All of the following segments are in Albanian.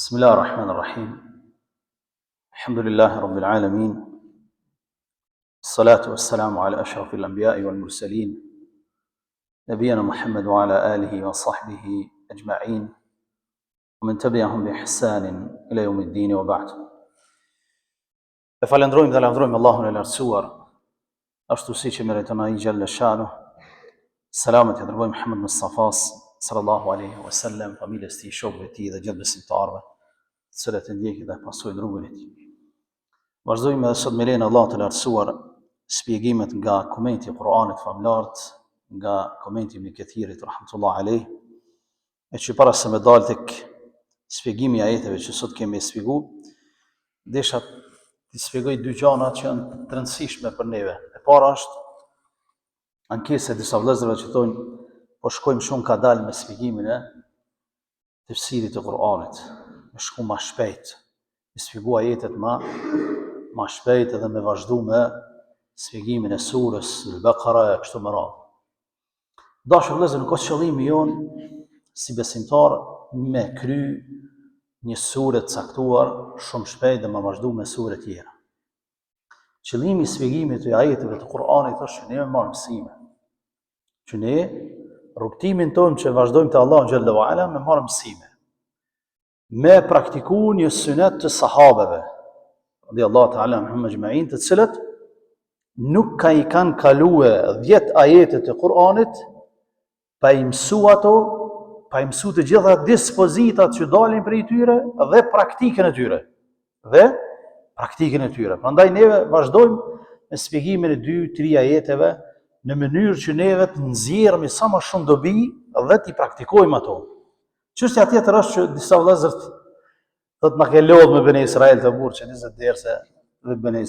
بسم الله الرحمن الرحيم. الحمد لله رب العالمين، الصلاة والسلام على أشرف الأنبياء والمرسلين نبينا محمد وعلى آله وصحبه أجمعين ومن تبعهم بإحسان إلى يوم الدين وبعد. Falendrojmë dhe lavdrojmë Allahun e lartësuar, ashtu siç e meriton ai xhalla shanu. Selamet e dërgojmë Muhammed Mustafas sallallahu alaihi wasallam, familjes tij, shokëve të tij dhe gjithë besimtarëve, të cilët e ndjekin dhe pasojnë rrugën e tij. Vazhdojmë edhe sot me lejen e Allahut të lartësuar shpjegimet nga komenti i Kur'anit famulart, nga komenti i Ibn Kathirit rahmetullah alaihi, e që para se me dal tek shpjegimi i ajeteve që sot kemi shpjeguar, desha të shpjegoj dy gjëra që janë të rëndësishme për neve. E para është ankesa e disa vëllezërve që thonë po shkojmë shumë ka dalë me shpjegimin e tefsirit të Kur'anit, me shku ma shpejt, me shpjegu ajetet ma shpejt edhe me vazhdu me shpjegimin e surës Al-Baqara e kështu me radhë. Dashur vëllezër, nuk është qëllimi jonë si besimtar me kry një sure të caktuar shumë shpejt dhe me vazhdu me sure tjera. Qëllimi i shpjegimit të ajeteve të Kur'anit është që ne me marrë mësime, që ne rrugtimin tonë që vazhdojmë të Allahu xhalla wa ala me marrë mësime, me praktiku një sunet të sahabeve radhiyallahu ta'ala anhum ajma'in, të cilët nuk i kanë kalue 10 ajetet e Kur'anit pa i mësu ato, pa i mësu të gjitha dispozitat që dalin prej tyre dhe praktikën e tyre. Prandaj neve vazhdojmë me shpjegimin e 2-3 ajeteve në mënyrë që neve të nxjerrëmi sa më shumë dobi dhe t'i praktikojmë ato. Çështja tjetër është që disa vëllezër thotë na ke lodh me Bene Israel të burë që 20 derse dhe Bene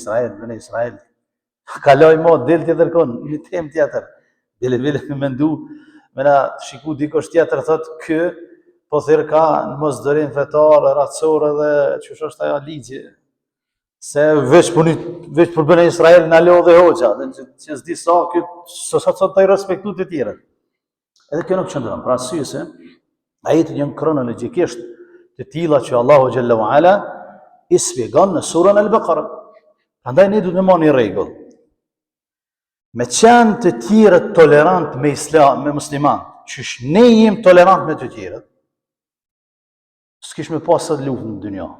Israel. Kaloj mo del tjetër kon, një temë tjetër. Dele me mendu, me na shiku dikush tjetër thotë kë po thirr ka në mosdorim fetar, racore dhe çush është ajo ligji. Se veç për Bene Israel na lodhe hoxha, që s'di sa këtë sot të i respektu të tjere. Edhe kjo nuk qëndron, pra arsye se ajetet janë kronologjikisht të tilla që Allahu xhalla wa ala i shpjegon në surën Al-Baqara. Prandaj ne duhet të marrim një rregull. Me qenë të tjerët tolerant me islam, me musliman, qysh ne jemi tolerant me të tjerët, s'kish me pasat luft në dynja.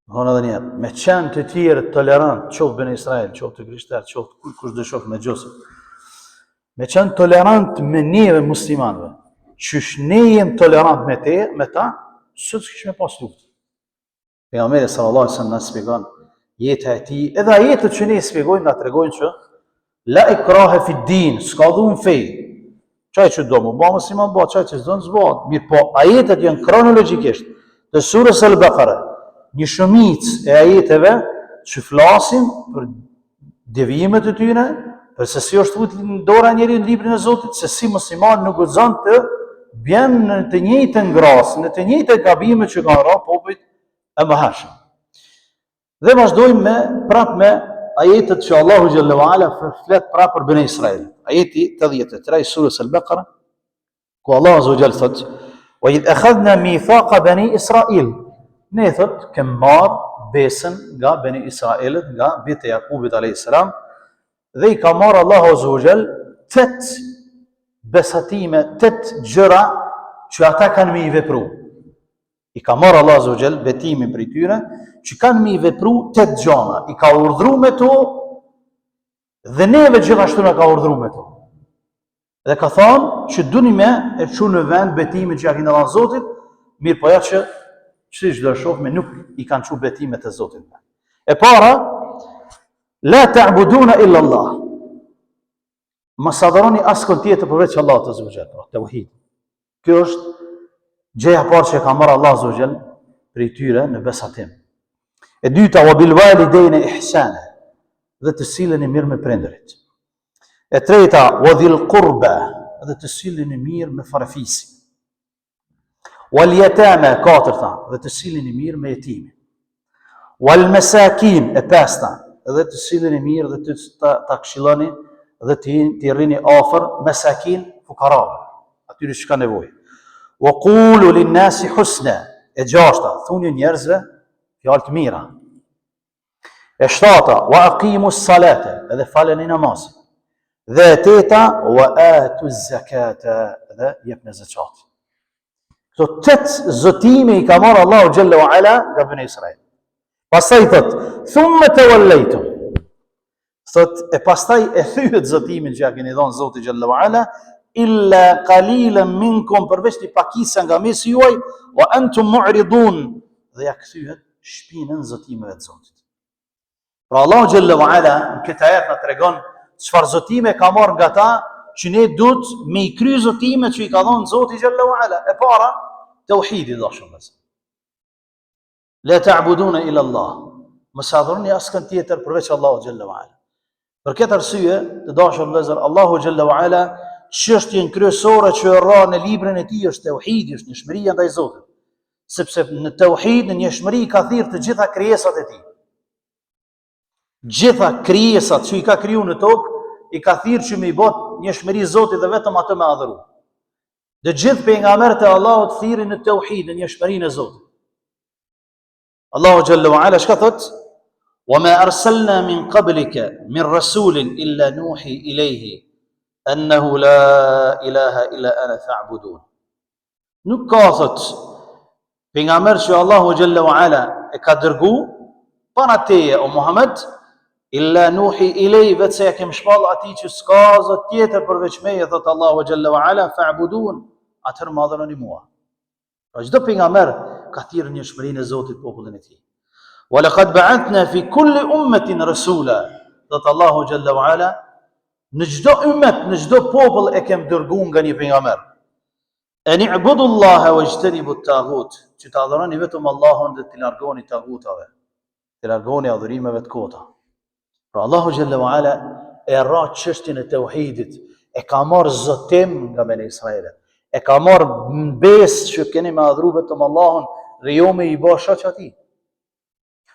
Thonë edhe njerë, me qenë të tjerët tolerant, qoftë Bene Israel, qoftë të krishterë, qoftë kush dhe shoftë me gjosë, me qenë tolerant me neve muslimanve, qysh ne jemi tolerant me ta, sot s'kish me pas luft. Pejgamberi sallallahu alaihi wasallam na shpjegon jeta e tij, edhe ajetet që ne shpjegojmë na tregojnë që la ikrahe fi din, s'ka dhun fej. Çaj që do mu bë musliman bë, çaj që s'do s'bë. Mirë, po ajetet janë kronologjikisht të surës Al-Baqara, një shumicë e ajeteve që flasin për devijimet e tyre, për se si është futur në dora njeriu në librin e Zotit, se si musliman nuk guxon të bjen në të njëjtën ngrasë, në të njëjtën gabime që kanë rënë popujt e mëhershëm. Dhe vazhdojmë prapë me ajetet që Allahu xhalla wa ala flet prapë për Bene Israel. Ajeti 83 i surës Al-Baqara, ku Allahu azza wa jalla thotë: "Wa idh akhadna mithaqa bani Israil." Ne thot kem marr besën nga Bene Israelit, nga bitë e Jakubit a.s. Dhe i ka marr Allahu azza wa jall 8 besatime, 8 gjëra që ata kanë me i vepru. I ka marr Allahu azza wa jall betimin për tyre që kanë me i vepru 8 gjëra. I ka urdhëruar me to dhe neve gjithashtu na ka urdhëruar me to. Dhe ka thonë që duni me e çu në vend betimin që ja keni dhënë Zotit, mirë po ja që çdo shohme nuk i kanë çu betimet e Zotit. E para, la ta'buduna illa Allah. Mos adhuroni askën tjetër përveç Allahut azza wa jalla, tauhid. Kjo është gjëja e parë që ka marrë Allah azza wa jalla prej tyre në besatim. E dyta, wa bil walidayni ihsana, dhe të sileni mirë me prindërit. E treta, wa dhil qurba, dhe të sileni mirë me farafisi. Wal yatama, katërta, dhe të sileni mirë me jetimin. Wal masakin, e pesta, dhe të sileni mirë dhe të ta këshilloni dhe të rrini afër masakin fukarave, atyre që kanë nevojë. Wa qulu lin nasi husna, E gjashta, thuni njerëzve fjalë të mira. E shtata, wa aqimu salate, edhe faleni namazin. Dhe e teta, wa atu zakata, dhe jepni zeqat. Këto 8 zotime i ka marrë Allahu Jalla wa Ala nga Bani Israil. Pastaj thot, thumma tawallaytum. Thot, e pastaj e thyet zotimin që ja keni dhënë Zoti Jalla wa Ala, illa qalilan minkum, përveç një pakicë nga mesi juaj, wa antum mu'ridun, dhe ja kthyet shpinën zotimeve të Zotit. Pra Allahu Jalla wa Ala në këtë ajet na tregon çfarë zotime ka marrë nga ta që ne duhet me i kry zotimet që i ka dhënë Zoti Jalla wa Ala. E para, tauhidi dashur vëllezër. La ta'buduna illa Allah. Mos adhuroni askën tjetër përveç Allahu Jalla wa Ala. Për këtë arsye, të dashur vëllezër, Allahu Jalla wa Ala çështjen kryesore që e rra në librin e tij është tauhidi, është njohëria ndaj Zotit. Sepse në tauhid, në njohëri ka thirrë të gjitha krijesat e tij. Gjitha krijesat që i ka kriju në tokë, i ka thirrë që me i bot njohëri Zotit dhe vetëm atë me adhuru. Dhe gjithë pejgamberët e Allahut thirrin në tauhid, në njohërinë e Zotit. Allahu Jalla wa Ala çka thot? وما أرسلنا من قبلك من رسول إلا نوحي إليه أنه لا إله إلا أنا فاعبدون. Nuk ka thot pejgamber që Allahu Jalla wa Ala e ka dërgu para teje o Muhammed, illa nuhi ilej, vetë se ja kem shpall atij që s'ka zot tjetër përveç meje, thot Allahu Jalla wa Ala, fa'budun, atëherë më adhuroni mua. Pra çdo pejgamber ka thirrë njohurinë e Zotit popullin e tij. وَلَقَدْ بَعَثْنَا فِي كُلِّ أُمَّةٍ رَسُولًا, thot Allahu Jalla wa Ala, në çdo ummet, në çdo popull e kem dërguar nga një pejgamber. An i'budu Allaha wajtanibu at-taghut, që të adhuroni vetëm Allahun dhe të largoni tagutave, të largoni adhurimeve të kota. Pra Allahu Jalla wa Ala e rra çështjen e tauhidit, e ka marrë zotim nga Bani Israil. E ka marrë besë që keni me adhuru vetëm Allahun dhe jo me i bë shoq atij.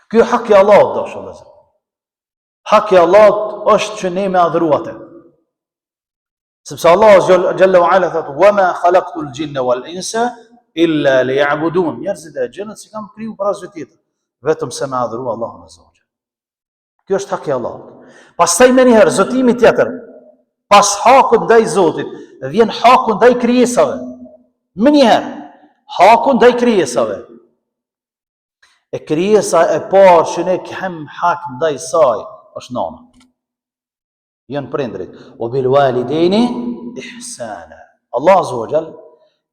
Ky hak i Allahut dashur vëllezër. Hak i Allahut është që ne me adhuru atë. Sepse Allahu Jalla wa Ala thot: "Wa ma khalaqtu al-jinna wal-insa illa liya'budun." Njerëzit e xhenit si kanë kriju për asgjë tjetër, vetëm se me adhuru Allahun azza wa jalla. Ky është hak i Allahut. Pastaj më njëherë zotimi tjetër, pas hakut ndaj Zotit, vjen haku ndaj krijesave. Më njëherë, haku ndaj krijesave. E krijesa e parë që ne kem hak ndaj saj është nana. Janë prindrit. O bil walidayni ihsana. Allah azza wa jall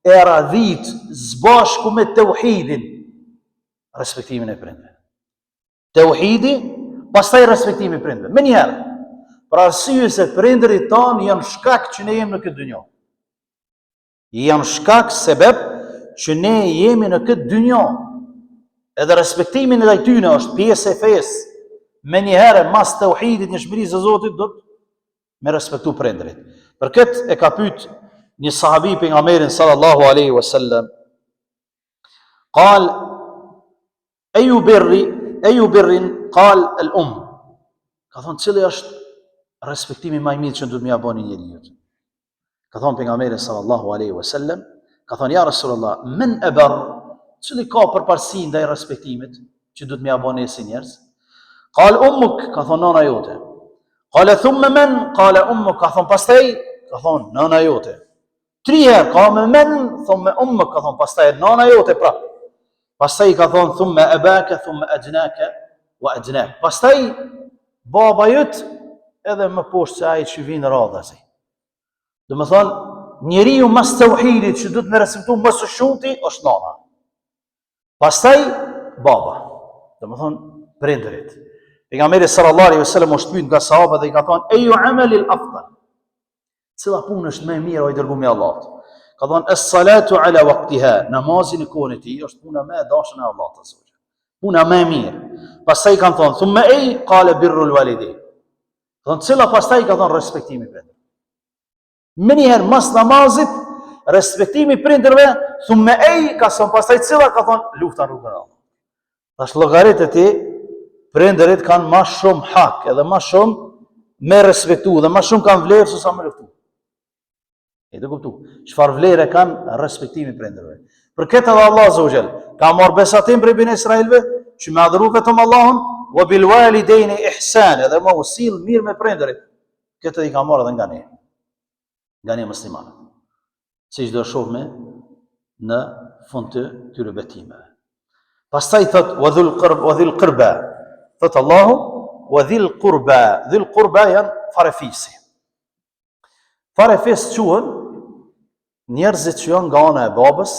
e radhit zbashku me tauhidin respektimin e prindve. Tauhidi, pastaj respektimi i prindve. Më njëherë, për arsye se prindërit tanë janë shkak që ne jemi në këtë dynjë. Janë shkak sebeb që ne jemi në këtë dynjë. Edhe respektimin e tyre është pjesë e fesë. Me njëherë, mas tauhidit, njohurinë e Zotit, do të me respektu prindërit. Për këtë e ka pyet një sahabi pejgamberin sallallahu alaihi wasallam, qal ayu birrin qal al-um. Ka thonë, cili është respektimi më i mirë që duhet më ia bëni njeriu? Ka thonë pejgamberi sallallahu alaihi wasallam, ka thonë, ja Rasulullah, men abar, cili ka përparësi ndaj respektimit që duhet më ia bëni si njerëz? Qal ummuk, ka thonë nana jote. Qala thumma man? Qala ummuk, ka thonë pastaj, ka thonë nana jote. 3 herë, ka me men, thumma ummuk, ka thonë pastaj nana jote prap. Pastaj ka thonë thumma abaka, thumma adnaka wa adnak. Pastaj baba jot, edhe më poshtë se ai që vjen radhazi. Do të thonë, njeriu mas tauhidit që duhet me respektu më së shumti është nana. Pastaj baba. Do të thonë prindërit. Pejgamberi sallallahu alaihi wasallam është pyet nga sahabët dhe i ka thonë: "Ayu amali al-afdal?" Cila punë është më e mirë o i dërguari i Allahut? Ka thonë: "Es-salatu ala waqtiha." Namazi në kohën e tij është puna më e dashur e Allahut azza wa jalla. Puna më e mirë. Pastaj kanë thonë: "Thumma ay?" Qala birrul walidayn. Thonë cila pastaj ka thonë respektimi prindërve. Më njëherë mas namazit respektimi prindërve, thumma ay, ka thonë pastaj cila ka thonë lufta në rrugën e Allahut. Tash llogaritë e tij prindërit kanë më shumë hak, edhe më shumë me respektu dhe më shumë kanë vlerë se sa me luftu. E të kuptu, çfarë vlere kanë respektimi prindërve. Për këtë edhe Allah azza wa jall ka marrë besatim për Bani Israilëve, që me adhuru vetëm Allahun, wa bil walidayni ihsan, edhe më usil mirë me prindërit. Këtë i ka marrë edhe nga ne muslimanët. Siç do shohme në fund të këtyre betimeve. Pastaj thot wa dhul qurba. Thot Allahu wa dhil qurba janë farefisi. Farefis quhen njerëzit që janë nga ana e babës,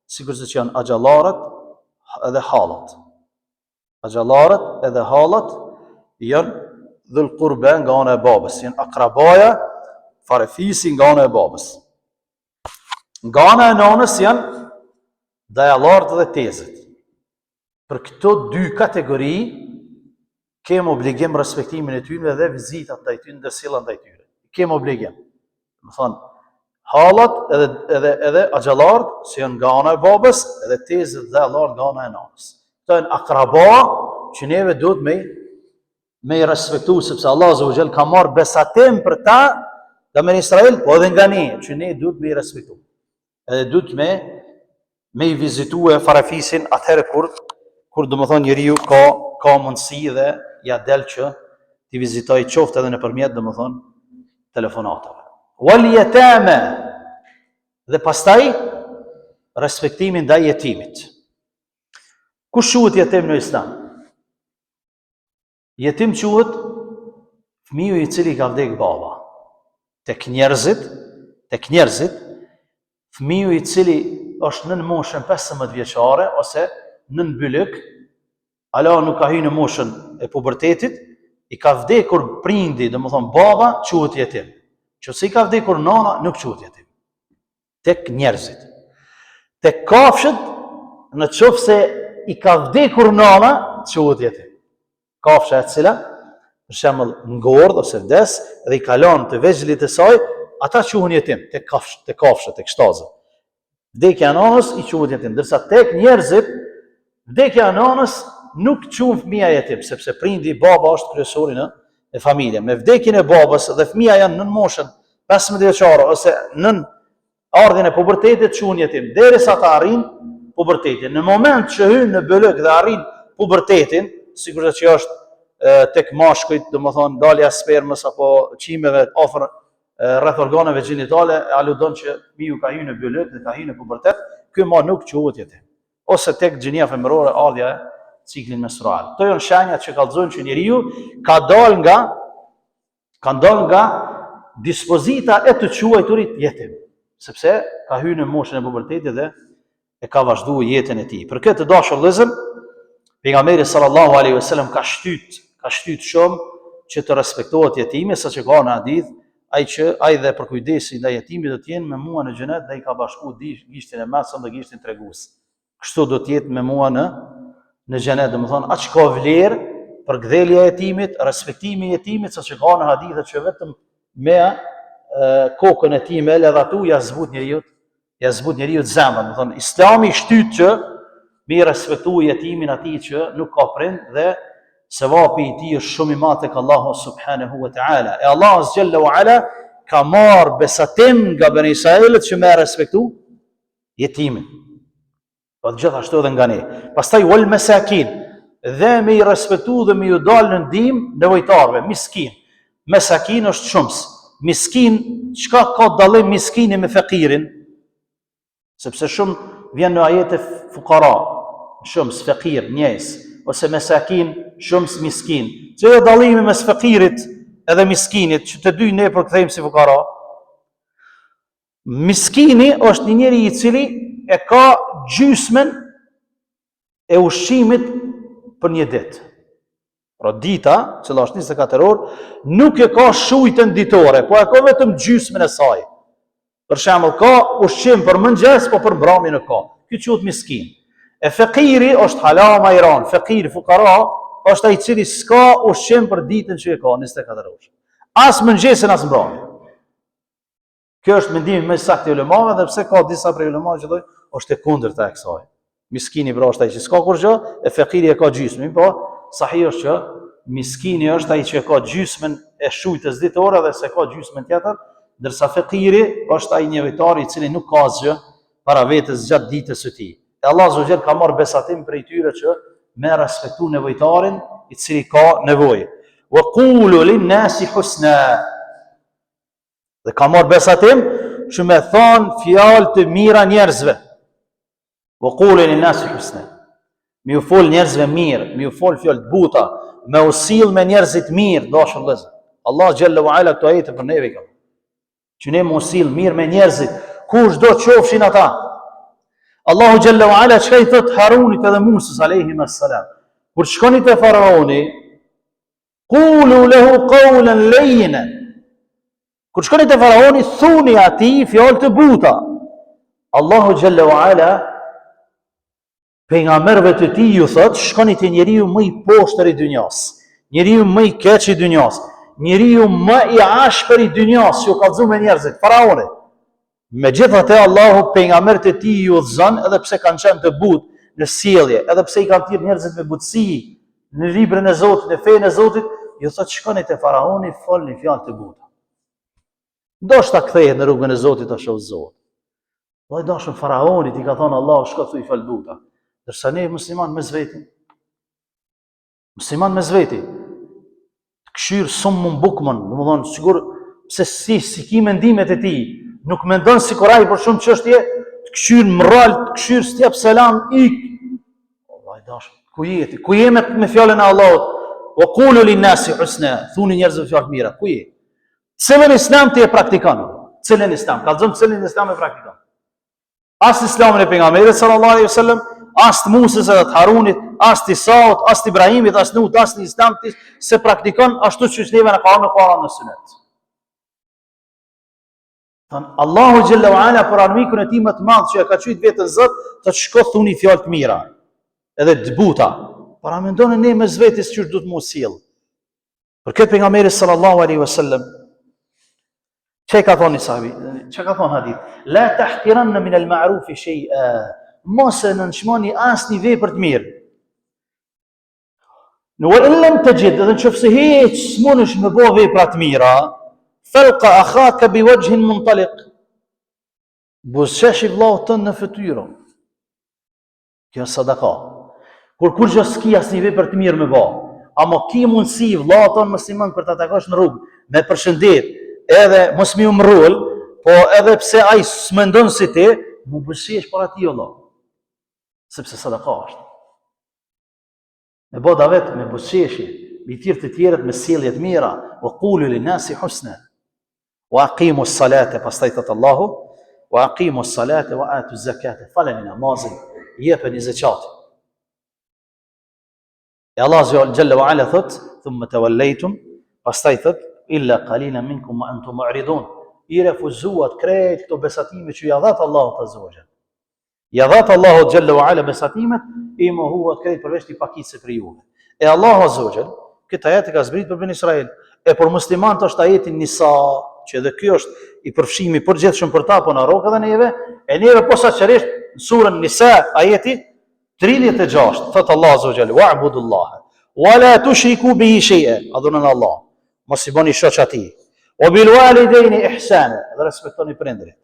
sikurse që janë axhallarët edhe hallat. Axhallarët edhe hallat janë dhul qurba nga ana e babës, janë akrabaja, farefisi nga ana e babës. Nga ana e nanës janë dajallarët dhe tezët. Për këto dy kategori kemë obligim respektimin e tyre dhe vizitat ndaj tyre dhe sjellja ndaj tyre. Kemë obligim. Do të thonë hallat edhe axhallarët që janë nga ana e babës, edhe tezët dhe dajallarët nga ana e nanës. Këto janë akraba që neve duhet me i respektu, sepse Allah Azza wa Jall ka marrë besatim për ta nga Bani Israil, po edhe nga ne, që ne duhet me i respektu. Edhe duhet me i vizitue farafisin atëherë kur do më thonë njeriu ka mundësi dhe ja del që t'i vizitoj qoftë edhe nëpërmjet do më thonë telefonatave. Wal yatama, dhe pastaj respektimin ndaj jetimit. Kush quhet jetim në Islam? Jetim quhet fëmiu i cili ka vdek baba. Tek njerëzit, fëmiu i cili është nën moshën 15 vjeçare ose nën byllëk, ala nuk ka hyrë në moshën e pubertetit, i ka vdekur prindi, do më thonë baba, quhet jetim. Nëse i ka vdekur nana, nuk quhet jetim. Tek njerëzit. Tek kafshët, në qoftë se i ka vdekur nana, quhet jetim. Kafsha e cila, për shembull, ngordh ose vdes dhe i kalon të vegjëlit e saj, ata quhen jetim, tek kafshët, tek shtazët. Vdekja e nanës i quhet jetim, ndërsa tek njerëzit vdekja e nanës nuk quhen fëmia jetim, sepse prindi baba është kryesori e familjes. Me vdekjen e babës dhe fëmia janë nën moshën 15 vjeçare ose nën ardhin e pubertetit quhen jetim, derisa ata arrin pubertetin. Në moment që hyn në bëllëk dhe arrin pubertetin, sigurisht që është tek mashkujt, domethënë dalja e spermës apo çimeve afër rreth organeve gjinitale, aludon që fëmiu ka hyrë në bëllëk dhe ka hyrë në pubertet, ky më nuk quhet jetim. Ose tek gjinia femërore, ardhja e ciklin menstrual. Këto janë shenjat që kallëzojnë që njeriu ka dalë nga dispozita e të quajturit jetim, sepse ka hyrë në moshën e pubertetit dhe e ka vazhduar jetën e tij. Për këtë dashur vëllezër, pejgamberi sallallahu alaihi wasallam ka shtyt shumë që të respektohet jetimi, saqë ka në hadith ai dhe për kujdesi ndaj jetimit do të jenë me mua në xhenet dhe i ka bashkuar gishtin e mesëm dhe gishtin tregues. Kështu do të jetë me mua në xhenet, domethënë aq ka vlerë për gdhelja e jetimit, respektimi i jetimit, saqë ka në hadithe që vetëm me kokën e tij me ledhatu ja zbut njeriu zemrën. Domethënë Islami shtyt që me respektu jetimin atij që nuk ka prind dhe sevapi i tij është shumë i madh tek Allahu subhanahu wa taala. E Allahu xhalla wa ala ka marrë besatim nga Bani Israilët që me respektu jetimin. Po gjithashtu edhe nga ne. Pastaj wal masakin, dhe me i respektu dhe me ju dalë në ndihmë nevojtarëve, miskin. Masakin është shumës. Miskin, çka ka dallim miskini me fakirin? Sepse shumë vjen në ajete fukara, shumës fakir, njës, ose masakin, shumës miskin. Çfarë dallimi mes fakirit edhe miskinit, që të dy ne përkthejmë si fukara? Miskini është një njeri i cili e ka gjysmën e ushqimit për një ditë. Pra dita, që është 24 orë, nuk e ka shujtën ditore, po e ka vetëm gjysmën e saj. Për shembull, ka ushqim për mëngjes, po për mbrëmje nuk ka. Ky quhet miskin. E fakiri është halama Iran, fakiri fukara është ai i cili s'ka ushqim për ditën që e ka 24 orë. As mëngjesin as mbrëmjen. Kjo është mendimi më i saktë i ulemave, dhe pse ka disa prej ulemave që thonë është e kundërta e kësaj. Miskini pra është ai që s'ka kurrë, e fakiri e ka gjysmën, po sahih është që miskini është ai që e ka gjysmën e shujtës ditore dhe se ka gjysmën tjetër, ndërsa fakiri është ai nevojtari i cili nuk ka asgjë para vetes gjatë ditës së tij. E Allah Azza wa Jall ka marrë besatim prej tyre që me respektu nevojtarin i cili ka nevojë. Wa qulu lin-nasi husna. Dhe ka marrë besatim që me thonë fjalë të mira njerëzve. Wa qulu lin-nasi husna. Mi u fol njerëzve mirë, mi u fol fjalë të buta, me u sill me njerëzit mirë, dashur vëllezër. Allah Xhalla wa Ala këto ajete për neve ka. Që ne mu sill mirë me njerëzit, kush do qofshin ata. Allahu Xhalla wa Ala çka i thot Harunit edhe Musës alayhim assalam. Kur shkoni te faraoni, qulu lahu qawlan layyinan. Kur shkoni te faraoni, thuni atij fjalë të buta. Allahu Xhalla wa Ala pejgamberëve të tij ju thot, shkoni te njeriu më i poshtër i dynjas, njeriu më i keq i dynjas, njeriu më i ashpër i dynjas, që u kallëzu me njerëzit, faraoni. Megjithatë Allahu pejgamberët e tij ju udhëzon edhe pse kanë qenë të butë në sjellje, edhe pse i kanë thirrë njerëzit me butësi në librin e Zotit, në fenë e Zotit, ju thot shkoni te faraoni, folni fjalë të buta. Ndoshta kthehet në rrugën e Zotit tash udhëzohet. Vllai dashur, faraonit i ka thënë Allahu shko thuaj fjalë buta. Dërsa ne musliman me zveti. Musliman me zveti. Këshir summun bukmën, domethënë sigur se si ki mendimet e tij, nuk mendon sikur ai për shumë çështje, të këshir mral, të këshir stjep selam ik. Vllai dashur, ku je ti? Ku je me fjalën e Allahut? Wa qulu lin-nasi husna, thuni njerëzve fjalë mira. Ku je? Cilën islam ti e praktikon? Cilën islam? Kallëzon cilën islam e praktikon? As islamin e pejgamberit sallallahu alaihi wasallam, as të Musës edhe të Harunit, as të Isaut, as të Ibrahimit, as Nuhut, as në islam ti se praktikon ashtu siç neve na ka në Kur'an në Sunet. Allahu Xhalla wa Ala për armikun e tij më të madh që e ka thujt vetën Zot, të shko thuni fjalë të mira, edhe të buta. Para mendoni ne me vetes çu do të mos sjell. Për këtë pejgamberi sallallahu alaihi wasallam çka ka thonë sahabi, çka ka thonë hadith, la tahqiranna min al-ma'ruf shay'a. Mos e nënçmoni asnjë vepër të mirë. Wa in lam tajid, edhe nëse hiç smunesh me bë vepra të mira, falqa akhaka biwajhin muntaliq. Buzësh i vllaut tën në fytyrë. Kjo sadaka. Kur gjë s'ki asnjë vepër të mirë me bë, ama ki mundsi vllaut tën musliman për ta takosh në rrugë, me përshëndet, edhe mos mi umrul, po edhe pse ai s'mendon si ti, mu buzësh para ti Allah. Sepse sadaka është. Me boda vetë, me busqeshje, me tirë të tjerët, me sjellje të mira, wa qulu lin-nasi husna. Wa aqimu s-salate, pastaj thot Allahu, wa aqimu s-salate wa atu z-zakate. Faleni namazin, jepeni zakatin. E Allah Xhalla wa Ala thot, thumma tawallaytum, pastaj thot, illa qalilan minkum wa antum mu'ridun. I refuzuat krejt këto besatime që ja dhat Allahu Azza wa Jalla. Ja dhatë Allahu Xhalla wa Ala besatimet, i mohuat krejt përveç të pakicë për juve. E Allahu Azza wa Jalla, këtë ajet e ka zbrit për Ben Israel, e për muslimanët është ajetin Nisa, që edhe ky është i përfshimi përgjithshëm për ta, po na rrok edhe neve, e neve posaçërisht në surën Nisa, ajeti 36, thot Allahu Azza wa Jalla, wa'budullaha wa la tushriku bihi shay'a, adhuroni Allah, mos i bëni shoq atij. Wa bil walidayni ihsana, dhe respektoni prindërit.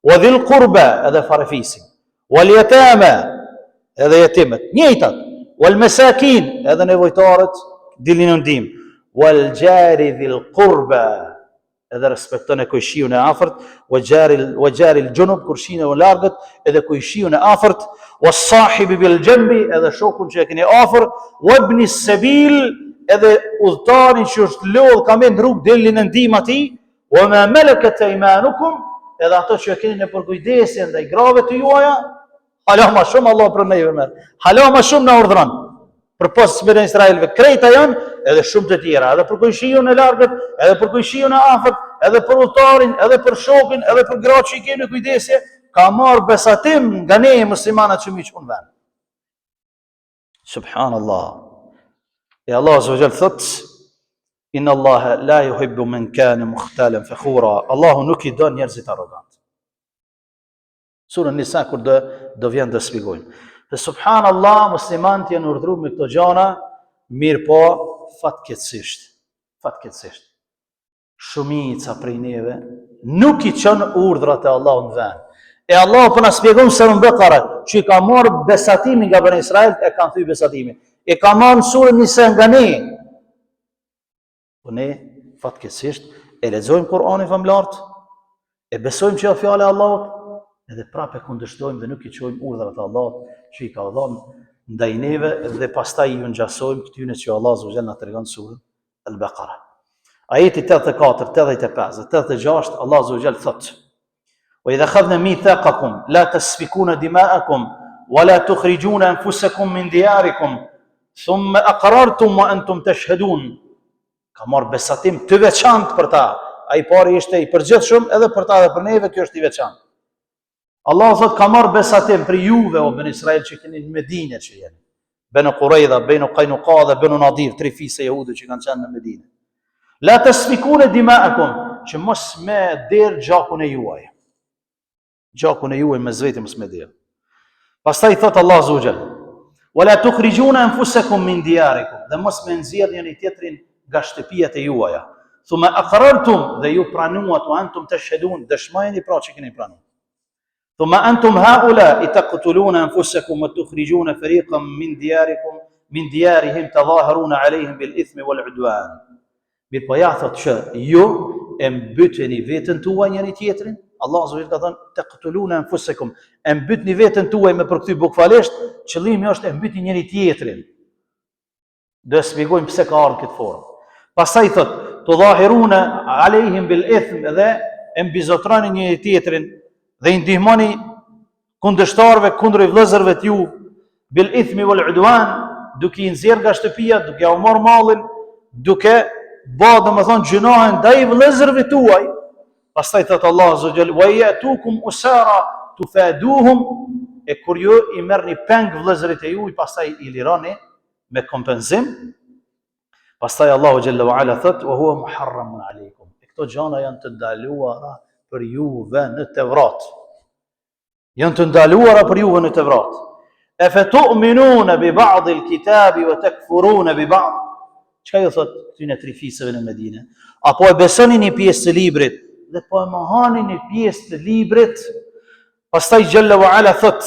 Wa dhil qurba, edhe farefisin. Wal yatama, edhe jetimet, njëjtat. Wal masakin, edhe nevojtarët, dilni në ndihmë. Wal jari dhil qurba, edhe respekton e kujshiun e afërt. Wa jari al junub, kurshin e largët, edhe kujshiun e afërt. Was sahibi bil janbi, edhe shokun që e keni afër. Wa ibn as-sabil, edhe udhëtarin që është lodh ka me në rrugë, dilni në ndihmë atij. Wa ma malakat aymanukum, edhe ato që e keni në përkujdesje ndaj grave të juaja. Hala ma shumë Allah për neve merë. Hala ma shumë në urdhëron. Për posë së Israelve, krejta janë, edhe shumë të tjera. Edhe për kujshijun e largët, edhe për kujshijun e afërt, edhe për udhëtarin, edhe për shokin, edhe për gratë që i kemi në kujdesje, ka marrë besatim nga ne muslimanat që mi që unë venë. Subhanallah. E Allah Azza wa Jalla thot, inna Allah la yuhibbu men kana mukhtalan fakhura. Allahu nuk i don njerëzit arrogant. Surën Nisa kur do vjen të shpjegojmë. Dhe subhanallah, muslimanët janë urdhëruar me këto gjëra, mirë po fatkeqësisht. Fatkeqësisht. Shumica prej neve nuk i çon urdhrat e Allahut në vend. E Allah po na shpjegon se në Bekare, që i ka marrë besatimin nga Bani Israel, e kanë thy besatimin. E ka marrë në surën Nisa nga ne. Po ne, fatkeqësisht, e lexojmë Kur'anin famlart, e besojmë që është fjala e Allahut, edhe prapë kundërshtojmë dhe nuk i çojmë urdhrat e Allahut që i ka dhënë ndaj neve dhe pastaj ju ngjasojmë këtyne që Allah Azza wa Jalla na tregon surën Al-Baqara. Ajeti 84, 85, 86 Allah Azza wa Jalla thotë: وإذا أخذنا ميثاقكم لا تسفكون دماءكم ولا تخرجون أنفسكم من دياركم ثم أقررتم وأنتم تشهدون. Ka marrë besatim të veçantë për ta. Ai pari ishte i përgjithshëm edhe për ta dhe për neve, kjo është i veçantë. Allah thot ka marrë besatim për juve o Ben Israel që keni në Medinë që jeni. Banu Qurayza, Banu Qaynuqa dhe Banu Nadir, tre fisë jehude që kanë qenë në Medinë. La tasfikuna dima'akum, që mos me der gjakun e juaj. Gjakun e juaj me zveti mos me der. Pastaj thot Allah Azza wa Jalla: "Wala tukhrijuna anfusakum min diyarikum", dhe mos me nxjerrni njëri tjetrin nga shtëpiat e juaja. Thumma aqrartum, dhe ju pranuat, wa antum tashhadun, dëshmojeni pra që keni pranuar. Thumma antum haula taqtuluna anfusakum wa tukhrijuna fariqan min diyarihim tadhaharuna alayhim bil ithmi wal udwan. Mirë po ja thot që ju e mbyteni veten tuaj njëri tjetrin. Allah Azza wa Jalla ka thënë taqtuluna anfusakum, e mbytni veten tuaj me përkthy bukfalisht, qëllimi është e mbytni njëri tjetrin. Do të shpjegojmë pse ka ardhur këtë formë. Pastaj thot tudhahiruna alayhim bil ithm, dhe e mbizotroni njëri tjetrin dhe i ndihmoni kundërshtarëve kundër vëllezërve të ju bil ithmi wal udwan, duke i nxjerr nga shtëpia, duke u marr mallin, duke bërë domethënë gjunohen ndaj vëllezërve tuaj. Pastaj thot Allah Azza wa Jalla: "Wa ya'tukum usara tufaduhum", e kur ju i merrni peng vëllezërit e juaj, pastaj i lironi me kompenzim. Pastaj Allahu Jalla wa Ala thot: "Wa huwa muharramun alaykum", këto gjëra janë të ndaluara për juve në Tevrat. Janë të ndaluara për juve në Tevrat. "Afatu'minuna bi ba'd al-kitabi wa takfuruna bi ba'd", çka ju thot këtyne tre fisëve në Medinë? Apo e besoni një pjesë të librit dhe po e mohani një pjesë të librit? Pastaj Jalla wa Ala thot: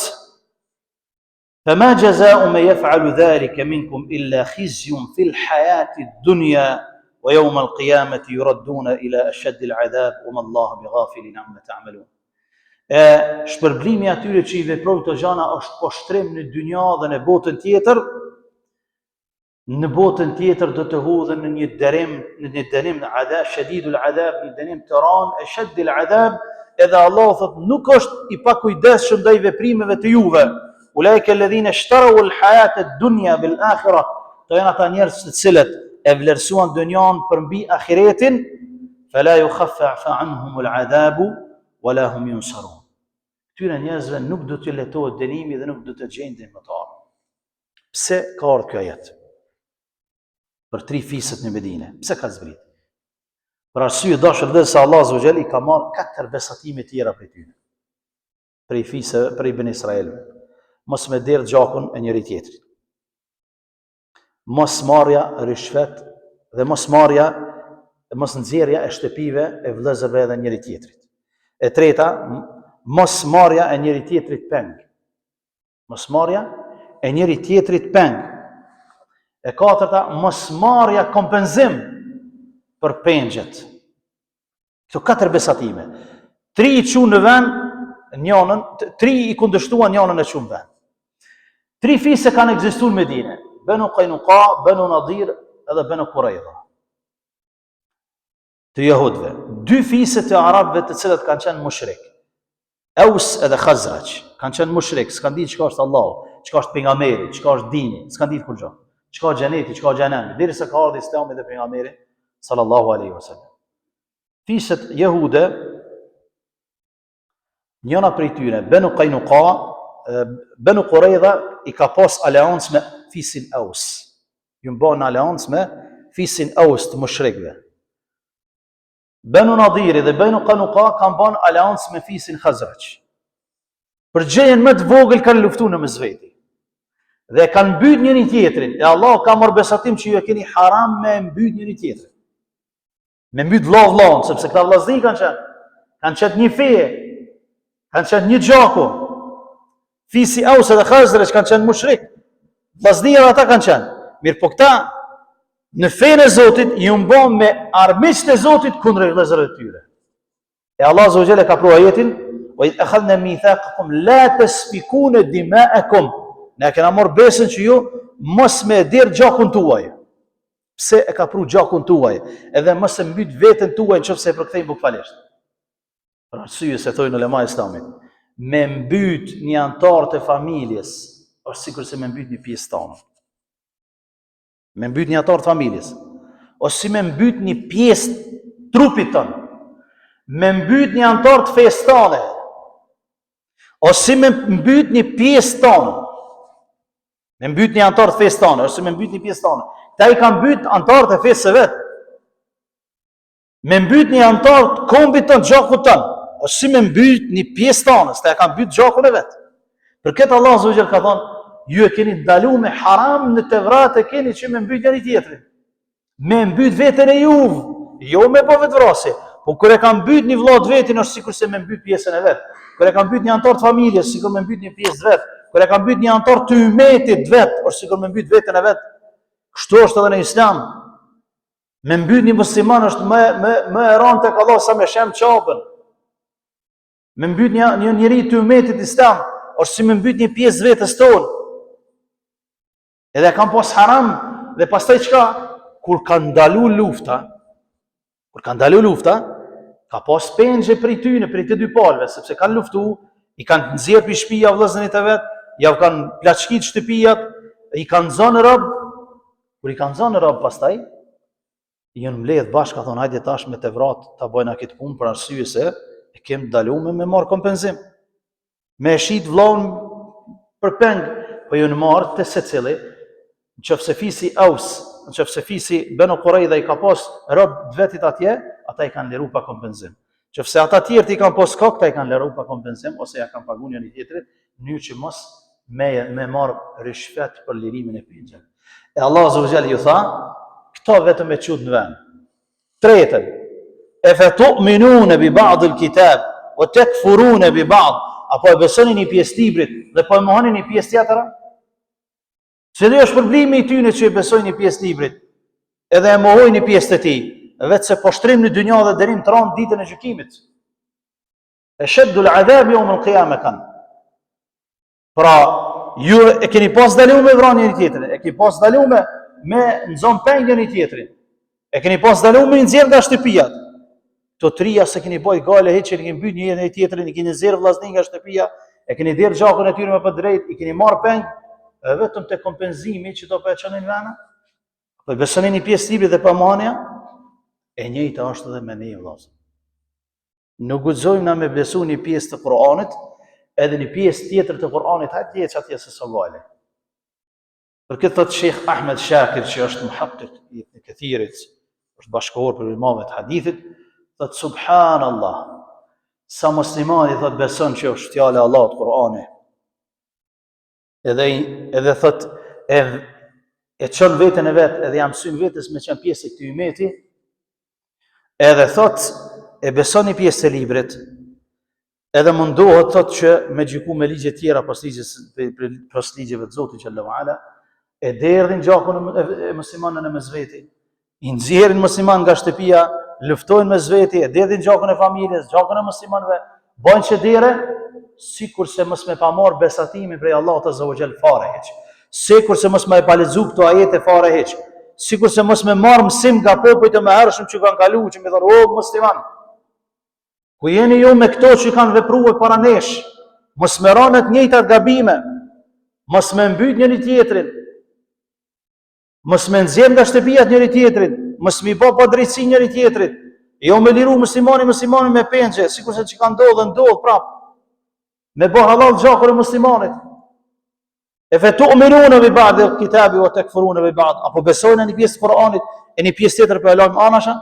"Fama jaza'u man yaf'alu dhalika minkum illa khizyun fil hayati ad-dunya wa yawm al-qiyamati yuradduna ila ashad al-'adhab wa ma Allahu bighafilin 'amma ta'malun." Shpërblimi atyre që i veprojnë këto gjëra është poshtrim në dynja dhe në botën tjetër. Në botën tjetër do të hudhen në një dënim në adhab, shadidul adhab, një dënim të ran, e shaddil adhab, edhe Allah thot nuk është i pakujdesshëm ndaj veprimeve të juve. Ulaika alladhina ishtaraw al-hayata ad-dunya bil akhirah, to janë ata njerëz të cilët e vlerësuan dynjan për mbi ahiretin, fala yukhaffaf anhum al-adhab wala hum yunsarun. Këtyre njerëzve nuk do të letohet dënimi dhe nuk do të gjejnë dëmtar. Pse ka ardhur kjo ajet? Për tre fisët në Medinë. Pse ka zbrit? Për arsye dashur dhe se Allah Azza wa Jalla i ka marrë 4 besatime të tjera prej tyre. Prej fisëve, prej Ben Israelve. Mos me der gjakun e njëri tjetrit. Mos marrja rishfet dhe mos nxjerrja e shtëpive e vëllezërve edhe njëri tjetrit. E treta, mos marrja e njëri tjetrit peng. Mos marrja e njëri tjetrit peng. E katërta, mos marrja kompenzim për pengjet. Këto 4 besatime. 3 i çuan në vend, njënën, 3 i kundërshtuan, njënën e çuan në vend. 3 fisë kanë ekzistuar në Medinë: Banu Qaynuqa, Banu Nadir edhe Banu Qurayza. Të jehudëve. 2 fisë të arabëve të cilët kanë qenë mushrik. Aus edhe Khazraj kanë qenë mushrik, s'kan ditë çka është Allahu, çka është pejgamberi, çka është dini, s'kan ditë kur gjë. Çka xheneti, çka xhenem, derisa ka ardhur Islami dhe pejgamberi sallallahu alaihi wasallam. Fisët jehude, njëna prej tyre, Banu Qaynuqa, Banu Qurayza i ka pas aleancë me fisin Aus. Ju bën aleancë me fisin Aus të mushrikëve. Banu Nadir dhe Banu Qaynuqa kanë bën aleancë me fisin Khazraj. Për gjëjen më të vogël kanë luftuar në mes veti. Dhe kanë mbyt njëri tjetrin. E Allah ka marrë besatim që ju e keni haram me mbyt njëri tjetrin. Me mbyt vllahun, sepse këta vllazni kanë qenë një feje. Kanë qenë një gjaku. Fisi Ause dhe Khazraj kanë qenë mushrik. Vllaznia ata kanë qenë. Mirë, po këta në fenë e Zotit ju mbon me armiqtë e Zotit kundër vëllezërve të tyre. E Allah Azza wa Jalla ka pru ajetin: "Wa idh akhadna mithaqakum la tasfikuna dima'akum." Ne kena marrë besën që ju mos me dirë gjakun tuaj. Pse e ka pru gjakun tuaj? Edhe mos e mbyt veten tuaj nëse e përkthejnë bukfalisht. Për arsye se thojnë ulema islamit, me mbyt një antar të familjes është sikur se me mbyt një pjesë tonë. Me mbyt një antar të familjes ose si me mbyt një pjesë trupit tonë. Me mbyt një antar të fesë tone, ose si me mbyt një pjesë tonë. Me mbyt një antar të fesë tone, ose si me mbyt një pjesë tone. Ta i kanë mbyt antar të fesë së vetë. Me mbyt një antar të kombit tonë, gjakut tonë, ose si me mbyt një pjesë tonë, ta i kanë mbyt gjakun e vetë. Për këtë Allah Azza wa Jalla ka thonë, ju e keni ndaluar me haram në Tevrat, e keni që me mbyt njëri tjetrin. Me mbyt veten e juve, jo me po vetvrasje. Po kur e ka mbyt një vëlla të vetin është sikur se me mbyt pjesën e vet. Kur e ka mbyt një antar të familjes, sikur me mbyt një pjesë vet. Kur e ka mbyt një antar të ummetit vet, është sikur me mbyt veten e vet. Kështu është edhe në Islam. Me mbyt një musliman është më e rëndë tek Allah sa me shem çapën. Me mbyt një njeri të ummetit Islam është si me mbyt një pjesë vetes tonë. Edhe kanë pas haram dhe pastaj çka? Kur kanë ndalu lufta, ka pas pengje prej tyne, prej të dy palëve, sepse kanë luftu, i kanë nxjerrë pi shtëpia vëllezërit e vet, ja kanë plaçkit shtëpijat, i kanë zonë rob. Kur i kanë zonë rob pastaj, i janë mbledh bashkë, ka thonë hajde tash me Tevrat ta bëjna këtë punë për arsye se e kem ndaluar me marr kompenzim. Me shit vllahun për peng, po ju në marr të secili, nëse fisi Aus, nëse fisi Banu Qurayza i ka pas rob të vetit atje, ata i kanë liru pa kompenzim. Nëse ata tjerët i kanë pas kokë, ata i kanë liru pa kompenzim ose ja kanë paguar njëri tjetrit, në mënyrë që mos me marr rishfet për lirimin e pingjave. E Allah Azza wa Jalla ju tha, këto vetëm e çut në vend. Tretën, e fatu'minuna bi ba'd al-kitab wa takfuruna bi ba'd, apo e besoni një pjesë librit dhe po e mohoni një pjesë tjetër? Cili është problemi i tyre që e besojnë një pjesë librit edhe e mohojnë një pjesë të tij, vetë se po shtrim në dynjë dhe dërim të rënd ditën e gjykimit. Ashaddul adhab yawm al-qiyamah kan. Pra, ju e keni pas ndaluar me vrarë njëri tjetrin, e keni pas ndaluar me nxon peng njëri tjetrin. E keni pas ndaluar me nxjerr nga shtëpia. To tria se keni bërë gale hiç që keni mbyt njëri tjetrin, i keni nxjerr vllaznin nga shtëpia, e keni dhirr gjakun e tyre me për drejt, i keni marr peng, vetëm te kompenzimi që to po e çonin vëna. Po besoni një pjesë librit dhe pa mohonja, e njëjta është edhe me ne vëllazë. Nuk guxojmë na me besu një pjesë të Kur'anit, edhe një pjesë tjetër të Kur'anit, hajtë jetë që atje se së gale. Për këtë thëtë Sheikh Ahmed Shakir, që është muhakkik i Ibn Kathirit, është bashkohor për imamët hadithit, thëtë subhanallah, sa muslimani thëtë beson që është fjale Allah të Kur'ani. Edhe thëtë e qënë vetën e vetë, edhe jam mësyn vetës me qënë pjesë e këty umeti, edhe thëtë e beson një pjesë të librit, edhe mundohet thëtë që me gjyku me ligje tjera pas ligjeve të Zotit Xhallahu Ala, e derdhin gjakun e muslimanën e mesveti, i nxjerrin musliman nga shtëpia, luftojnë mesveti, e derdhin gjakun e familjes, gjakun e muslimanëve, bojnë që dere, sikur se mos me pa marr besatimin prej Allahut Azza wa Jall fare hiç. Sikur se mos me pa lexu këto ajete fare hiç. Sikur se mos me marr mësim nga popujt e mëhershëm që kanë kaluar, që më thonë, o musliman, ku jeni ju me këto që kanë vepruar para nesh, mos me rani të njëjtat gabime, mos me mbyt njëri tjetrin, mos me nxjerr nga shtëpia njëri tjetrin, mos mi bë pa drejtësi njëri tjetrit, jo me liru muslimani me pengje, sikur se që kanë ndodh prap, me bë halal gjakun e muslimanit. E fatu'minuna bi ba'd al-kitabi wa takfuruna bi ba'd, apo besojnë një pjesë të Kur'anit e një pjesë tjetër për lajm anasha?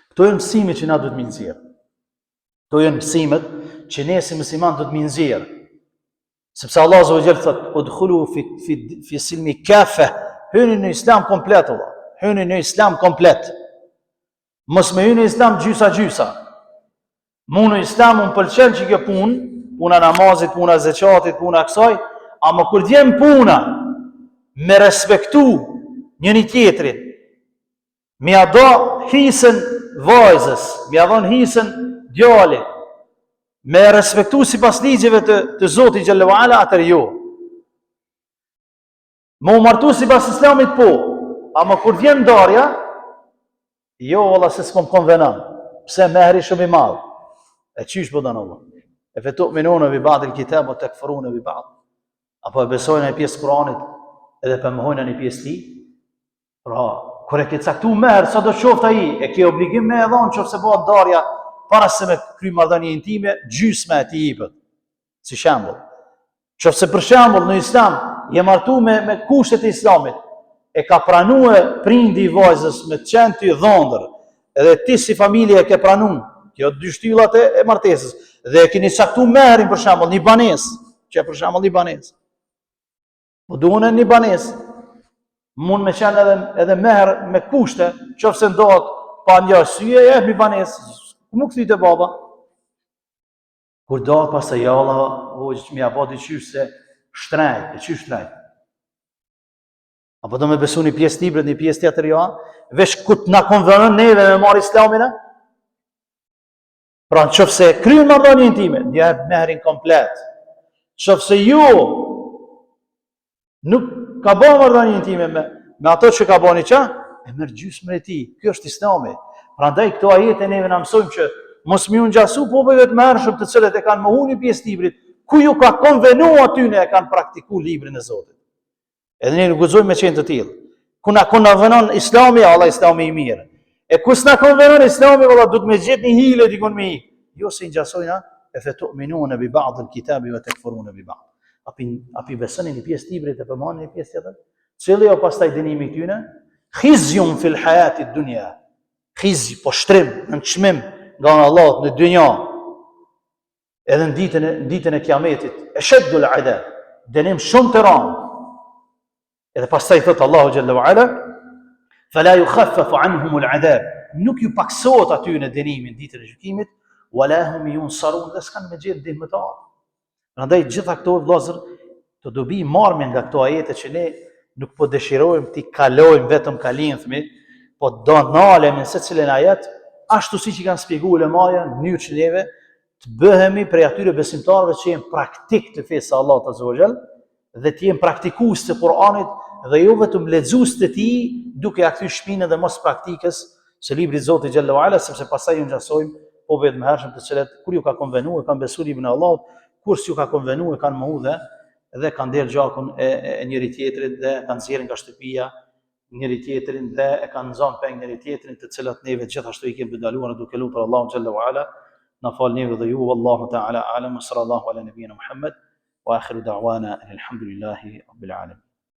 Këto janë mësimet që na duhet të nxjerr. Këto janë mësimet që ne si musliman duhet të nxjerr. Sepse Allah Azza wa Jall thot: "Udkhulu fi silmi kafa", hyni në Islam komplet Allah. Hyni në Islam komplet. Mos me hyni në Islam gjysa. Munë Islam më pëlqen që kjo punë, puna namazit, puna zeqatit, puna kësaj, ama kur vjen puna me respektu njëri tjetrin, me ia do hisën vajzës, me ia dhon hisën djalit, me respektu sipas ligjeve të Zotit xhallahu ala, atëherë jo. Më u martu sipas Islamit po, ama kur vjen ndarja, jo valla se s'po më konvenon. Pse mehri shumë i madh. E qysh po don Allah? E fetu'minuna bi ba'd al-kitab wa takfuruna bi ba'd. Apo e besojnë në pjesë Kuranit edhe pëmëhojnë në pjesë ti? Pra, kur e ke caktu meher, sa do qoftë ai, e ke obligim me e dhonë qoftë se bëhet ndarja para se me kry marrëdhënie intime, gjysma e tij jepet. Si shembull. Qoftë se për shembull në Islam je martu me kushtet e Islamit, e ka pranuar prindi i vajzës me të qenë ty dhondër, edhe ti si familje e ke pranuar, kjo dy shtyllat e martesës, dhe e keni caktu meherin për shembull, një banesë, që për shembull një banesë. Po duhen një banesë. Mund me qenë edhe meher me kushte, qoftë se ndohet pa një arsye, e mi banesë. Ku më kthite baba? Kur dohet pas të jalla, o që mi apo të qysh se shtrejt, e qysh shtrejt? Apo do me besu një pjesë libret, një pjesë tjetër jo, veç ku të na konvenon neve me marrë Islamin, pra në qoftë se kryen marrëdhënie intime, një meherin komplet. Qoftë se ju nuk ka bërë marrëdhënie intime me ato që ka bëni qa, e merr gjysmën e tij. Kjo është Islami. Prandaj këto ajete neve na mësojmë që mos më u ngjasu popujve të mëhershëm të cilët e kanë mohu një pjesë librit, ku ju ka konvenuar aty ne e kanë praktikuar librin e Zotit. Edhe ne nuk guxojmë me qenë të tillë. Ku na konvenon Islami, Allah Islami i mirë. E ku s'na konvenon Islami, valla duhet me gjetë një hile dikon me ik. Jo se ngjasojna e fetu'minuna bi ba'd al-kitabi wa takfuruna bi ba'd. Api besoni një pjesë librit e përmani një pjesë tjetër? Cili o pastaj dënimi këtyne? Khizyun fil hayati dunya. Khizy, po shtrim, në çmim nga Allah në dynja. Edhe në ditën e kiametit, ashaddul adab, dënim shumë të rënd. Edhe pastaj thot Allahu xhallahu ala, fala yukhaffafu anhum al-adab. Nuk ju paksohet aty në dënimin ditën e gjykimit, wala hum yunsarun, dhe s'kan me gjetë ndihmëtar. Prandaj gjitha këto vëllezër të dobi marrme nga këto ajete që ne nuk po dëshirojmë t'i kalojmë vetëm kalinthmi, po do nalemi në secilin ajet, ashtu siç i kanë shpjeguar ulemaja, në mënyrë që neve të bëhemi prej atyre besimtarëve që janë praktik të fesë së Allahut azza wa jall, dhe të jenë praktikues të Kuranit dhe jo vetëm lexues të tij, duke ia kthyr shpinën dhe mos praktikës së librit të Zotit xhallahu ala, sepse pastaj ju ngjasojmë popujve të mëhershëm të cilët kur ju ka konvenuar kanë besuar librin e Allahut, kur s'ju ka konvenuar kanë mohu dhe kanë derë gjakun e njëri tjetrit dhe kanë nxjerrë nga shtëpia njëri tjetrin dhe e kanë nxjerrë peng njëri tjetrin, të cilat neve gjithashtu i kemi bedaluar duke lutur Allahun xhallahu ala, na fal neve dhe ju, wallahu ta'ala a'lam, sallallahu ala nabiyina Muhammad wa akhiru da'wana alhamdulillahi rabbil alamin.